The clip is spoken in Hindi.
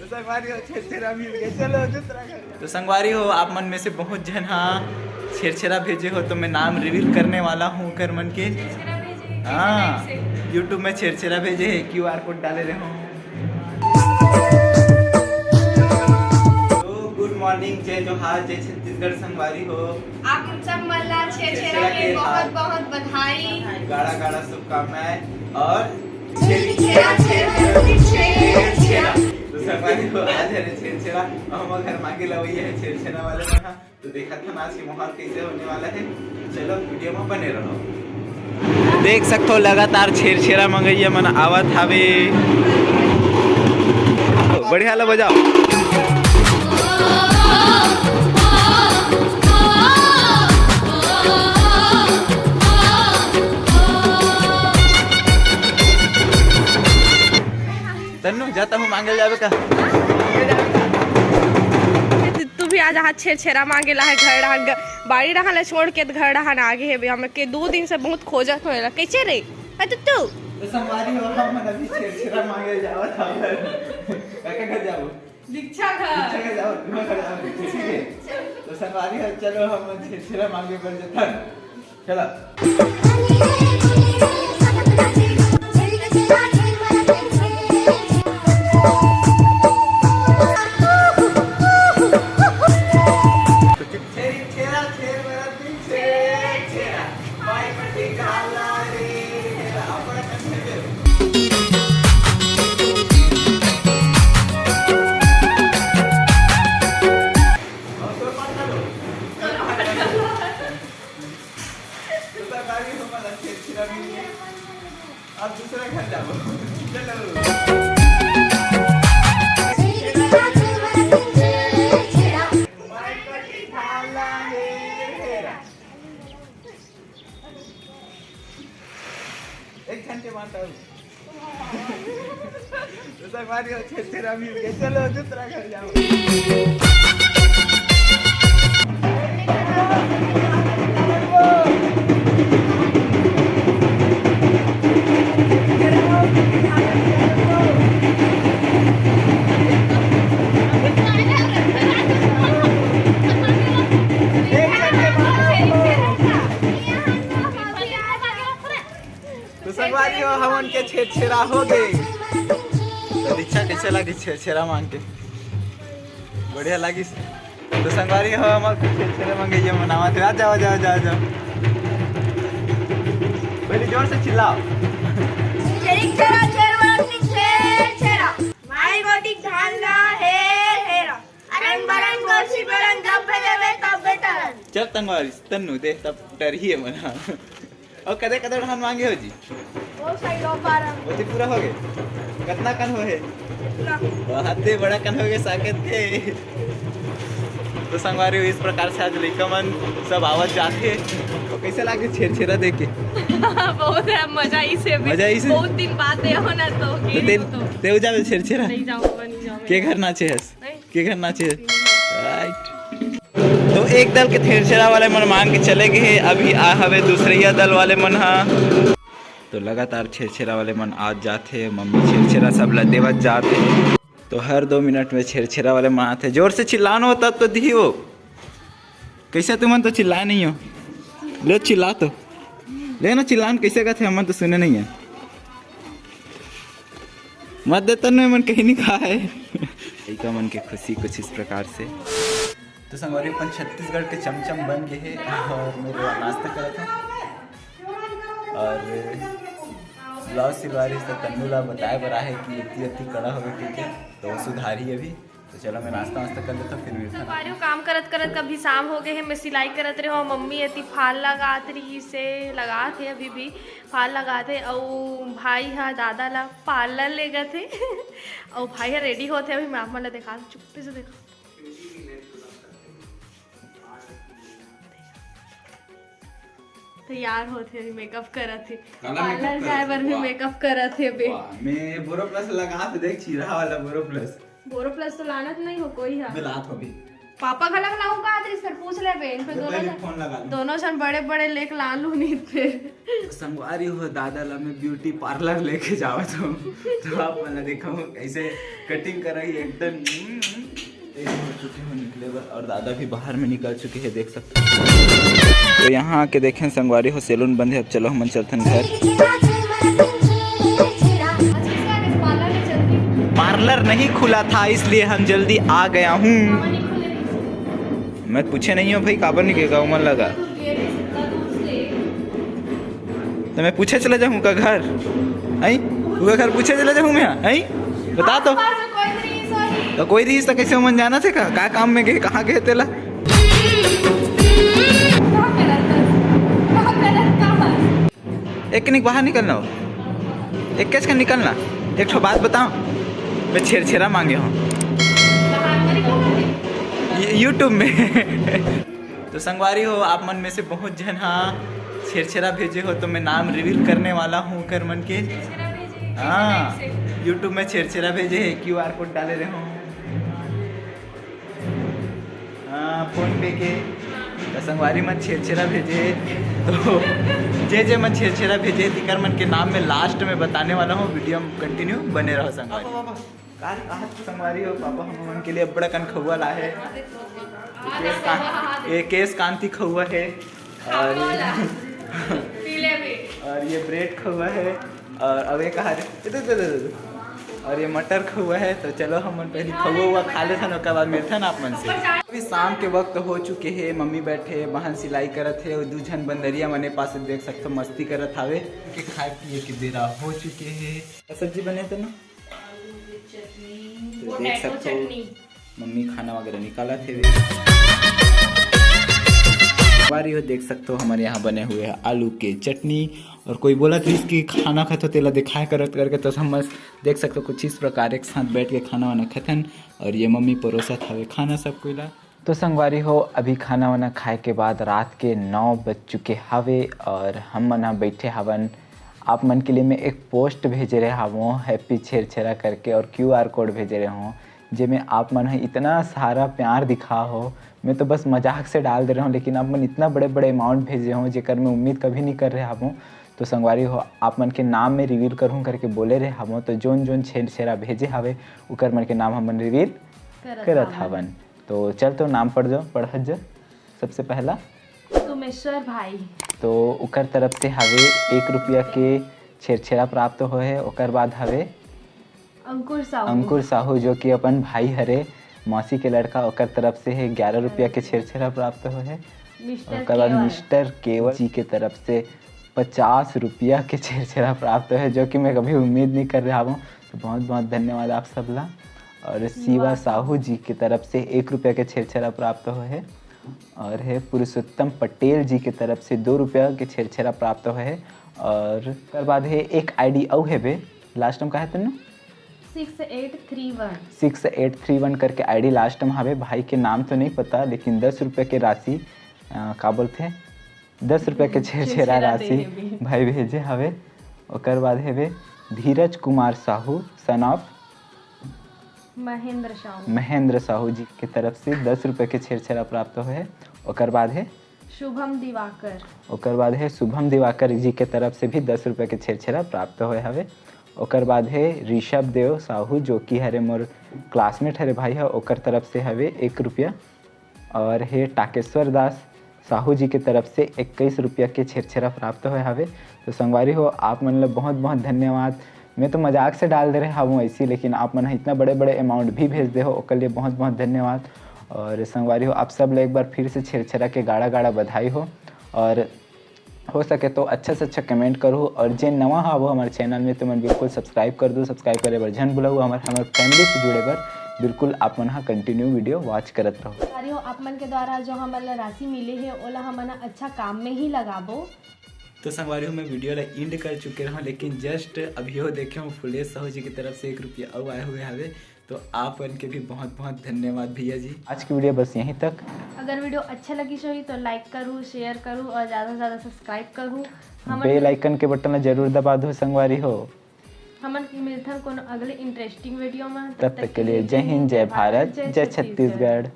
तो संगवारी हो आप मन में से बहुत जन हाँ छेरछेरा भेजे हो तो मैं नाम रिवील करने वाला हूँ कर मन के। हाँ यूट्यूब में छेरछेरा भेजे है, QR कोड डाले रहे हूँ। तो गुड मॉर्निंग, जय जोहार, जय छत्तीसगढ़ संगवारी हो। आप सब मल्ला छेरछेरा के बहुत बहुत बधाई, गाढ़ा गाढ़ा शुभकामनाएं और तो संगवारी हो आज है छेरछेरा, हम घर मांगे लवई है छेरछेरा वाले में। तो देखा था ना आज की माहौल कैसे होने वाला है, चलो वीडियो में बने रहो। देख सकते हो लगातार छेरछेरा मंगैया मन आवत हवे, बढ़िया ला बजाओ। तन्नू जाता हूँ मांगे जावे का। तू भी आज हाथ छेरछेरा मांगे ला है, घर रहा बाड़ी रहा ला छोड़ के घर रहा ना आगे है हम के 2 दिन से बहुत खोजत होएला। कैसे रे तू तो संगवारी हो हम अभी छेरछेरा मांगे जावत हवे, काका घर जाओ दीक्षा घर जाओ तुम्हारे घर जाओ ठीक है। तो संगवारी हो चलो हम छेरछेरा मांगे कर जतन चलो। अब दूसरा घर जाओ चलो। एक घंटे बाद दूसरा घर छेरछेरा मिल गया, चलो दूसरा घर जाओ। तो संगवारी हो हमन के छेरछेरा हो गए। तो दीक्षा कैसे लगी छेरछेरा मांग के? बढ़िया लगी। तो संगवारी हो हम छेरछेरा मांगे ये मनावा थे। आ जाओ जाओ जाओ जाओ, पहले जोर से चिल्लाओ। छेरछेरा छेरवानी छेरछेरा माई गोटी झांगा हेरा अरंग बरंग गोशी बरंग जब देवे तब बेटरन। चल तंगवारी तन्नू दे तब डर ही है मना। और कदे कदे धान मांगे हो जी? वो सही लो पारा वो तो पूरा हो गए। कितना कन हो है? बहुत बड़ा कन हो गए साकेत के। तो संगवारी इस प्रकार से आज लइका मन सब आवत जाते। तो कैसे लागे छेरछेरा देख के? बहुत है मजा इसे भी। मजा इसे बहुत दिन बाद दे हो ना तो ते जावे छेरछेरा नहीं जाऊंगा नहीं जाऊंगा। के घर नाचे हस के घर नाचे राइट। तो एक दल के छेरछेरा वाले मन मांग के चले गए, अभी आ हवे दूसरे दल वाले मन हा। तो लगातार छेरछेरा वाले मन आज जाते, मम्मी छेरछेरा सब ला देवत जाते। तो हर 2 मिनट में छेरछेरा वाले मन आते। जोर से चिल्लाना हो तब तो दियो। कैसे तुमन तो चिल्लाए नहीं हो? ले चिल्ला तो लेना, चिल्लान कैसे कहते हमन तो सुने नहीं है। मत देता नहीं मन कहीं नहीं कहा है। लइका मन के खुशी कुछ इस प्रकार से। तो संगवारी अपन छत्तीसगढ़ के चमचम बन गए है और मेरे नाश्ता करा था। और ब्लाउज सिलवारी से तन्नू ला बताया बरा है कि इतनी अति कड़ा हो ठीक है, तो वो सुधारी अभी। तो चलो मैं नाश्ता वास्ता कर लेता फिर मिलता हूँ। काम करत करत कभी शाम हो गए है, मैं सिलाई करत रहे हो। मम्मी अति फाल लगात रही से लगात है, अभी भी फाल लगात है। और भाई हा दादा ला पार्लर ले गए थे। और भाई हा रेडी होते अभी मैं आप मन ला देखा चुप्पे से देखा। तैयार होते अभी मेकअप करत थे, पार्लर जाए पर भी मेकअप करत थे बे। मैं बोरोप्लस लगा देख चीरा वाला बोरोप्लस तो लानत नहीं हो कोई है मिलात हो भी पापा का लग लाऊं का आदरी फिर पूछ ले बेन फिर दोनों जन बड़े बड़े लेके ला लूं नहीं फिर संगवारी हो दादा ला मैं ब्यूटी पार्लर लेके जावा तो आप मैंने देखा ऐसे कटिंग कर रही एकदम हो चुके हो निकले और दादा भी बाहर में निकल चुके हैं देख सकते हो। तो यहाँ आके देखें संगवारी हो सैलून बंद है। अब चलो हम चलते हैं घर। पार्लर नहीं खुला था इसलिए हम जल्दी आ गया हूँ। मैं पूछे नहीं हूँ भाई काबर नहीं गएगा उमर लगा तो मैं पूछे चले जाऊँ का घर आई वो घर पूछे चले जाऊँ मैं आई बता तो कोई रही तो कैसे मन जाना थे का काम में गए कहाँ गए तेला एक नहीं बाहर निकलना हो एक कैसे निकलना एक ठो बात बताओ मैं छेरछेरा मांगे हूँ यूट्यूब में। तो संगवारी हो आप मन में से बहुत जन हाँ छेरछेरा भेजे हो तो मैं नाम रिवील करने वाला हूँ कर मन के। हाँ यूट्यूब में छेरछेरा भेजे है QR कोड डाले रहे हो हाँ फोन पे के तो संगवारी मन छेरछेरा भेजे तो जे मन छेरछेरा भेजे तिकर मन के नाम में लास्ट में बताने वाला हूँ। वीडियो में कंटिन्यू बने रहो संगवारी। संगवारी हो पापा हम मन के लिए बड़ा कन खौआ ला है केस कांति खौआ है और ये ब्रेड खौआ है और अब एक और ये मटर खौआ है। तो चलो हम पहले खौआ हुआ खा लेते हैं उसके बाद मिलते हैं आप मन से। अभी शाम के वक्त हो चुके हैं मम्मी बैठे बहन सिलाई करत है और दू जन बंदरिया मने पास देख सकते हो मस्ती करत हावे के खाए पिए के बेरा हो चुके हैं। सब्जी बने थे ना तो देख सकते हो मम्मी खाना वगैरह निकाला थे बारी हो देख सकते हो हमारे यहाँ बने हुए हैं आलू के चटनी और कोई बोला तो इसकी खाना खाते तेला दिखाए करत करके तो समझ देख सकते हो कुछ इस प्रकार एक साथ बैठ के खाना वाना खतन और ये मम्मी परोसा था खाना सब कोई ला। तो संगवारी हो अभी खाना वाना खाए के बाद रात के 9 बज चुके हवे और हम मना बैठे हवन। आप मन के लिए मैं एक पोस्ट भेजे रहे हूँ हैप्पी छेरछेरा करके और QR कोड भेजे रहे हूँ जिसमें आप मन इतना सारा प्यार दिखा हो। मैं तो बस मजाक से डाल दे रहा हूँ लेकिन आप मन इतना बड़े बड़े अमाउंट भेजे हों जेकर मैं उम्मीद कभी नहीं कर रहे हूँ। तो संगवारी हो आप मन के नाम में रिवील करूँ करके बोले रहे हूँ तो जोन जोन छेरछेरा भेजे हवे उकर मन के नाम हम रिवील करत हवन। तो चल तो नाम पढ़ जो सबसे पहला तुमेश्वर भाई तो उकर तरफ से हवे 1 रुपया के छेरछेरा प्राप्त हो है। उकर बाद हवे अंकुर साहू जो कि अपन भाई हरे मौसी के लड़का ओकर तरफ से है 11 रुपया के छेरछेरा प्राप्त हो है। उसके बाद मिस्टर केवल जी के तरफ से 50 रुपया के छेरछेरा प्राप्त है जो कि मैं कभी उम्मीद नहीं कर रहा हूँ। तो बहुत बहुत धन्यवाद आप सब ला। और शिवा साहू जी की तरफ से 1 रुपया के छेरछेरा प्राप्त हो है। और है पुरुषोत्तम पटेल जी की तरफ से 2 रुपया के छेरछेरा प्राप्त हो है। और उसके बाद है एक ID औ है बे लास्ट टाइम कहा था ना 6831 करके ID लास्ट टाइम हवे। भाई के नाम तो नहीं पता लेकिन 10 रुपये के राशि का बोलते 10 रुपये के छेरछेरा राशि भाई भेजे हवे। ओकर बाद है धीरज कुमार साहू सन ऑफ महेंद्र साहू जी की तरफ से 10 रुपये के छेरछेरा प्राप्त हो है। ओकर बाद है शुभम दिवाकर जी के तरफ से भी 10 रुपये के छेरछेरा प्राप्त हो हवे। ओकर बाद है ऋषभ देव साहू जो कि हरे मोर क्लासमेट हरे भाई है ओकर तरफ से हवे 1 रुपया। और है टाकेश्वर दास साहू जी की तरफ से 21 रुपया के छेरछेरा प्राप्त हुए हवे। तो संगवारी हो आप मन बहुत बहुत धन्यवाद। मैं तो मजाक से डाल दे रहे हूँ ऐसी लेकिन आप मन इतना बड़े बड़े अमाउंट भी भेज दे हो ओकर लिए बहुत बहुत धन्यवाद। और संगवारी हो आप सब ले एक बार फिर से छेरछेरा के गाड़ा गाड़ा बधाई हो सके तो अच्छा से अच्छा कमेंट करूँ। और जे नवा हा वो हमारे चैनल में तो मैं बिल्कुल सब्सक्राइब कर दूँ। सब्सक्राइब करे बर जन बुलाऊ हमारे फैमिली से जुड़े बर बिल्कुल आप मन कंटिन्यू वीडियो वॉच करत रहो। आप मन के द्वारा जो हमन राशि मिले है ओला हमन अच्छा काम में ही लगाबो। तो संगवारी हो मैं वीडियो ला एंड कर चुके रहा लेकिन जस्ट अभी हो देखे हूँ फुलेश साहू जी की तरफ से 1 रुपया और आए हुए हवे। तो आप उनके भी बहुत बहुत धन्यवाद भैया जी। आज की वीडियो बस यहीं तक। अगर वीडियो अच्छा लगी सही तो लाइक करूँ शेयर करूँ और ज़्यादा से ज़्यादा सब्सक्राइब करूँ। बेल आइकन के बटन जरूर दबा दो संगवारी हो। हमन मिलते हैं कोनो अगले इंटरेस्टिंग वीडियो में। तब तक के लिए जय हिंद जय भारत जय छत्तीसगढ़।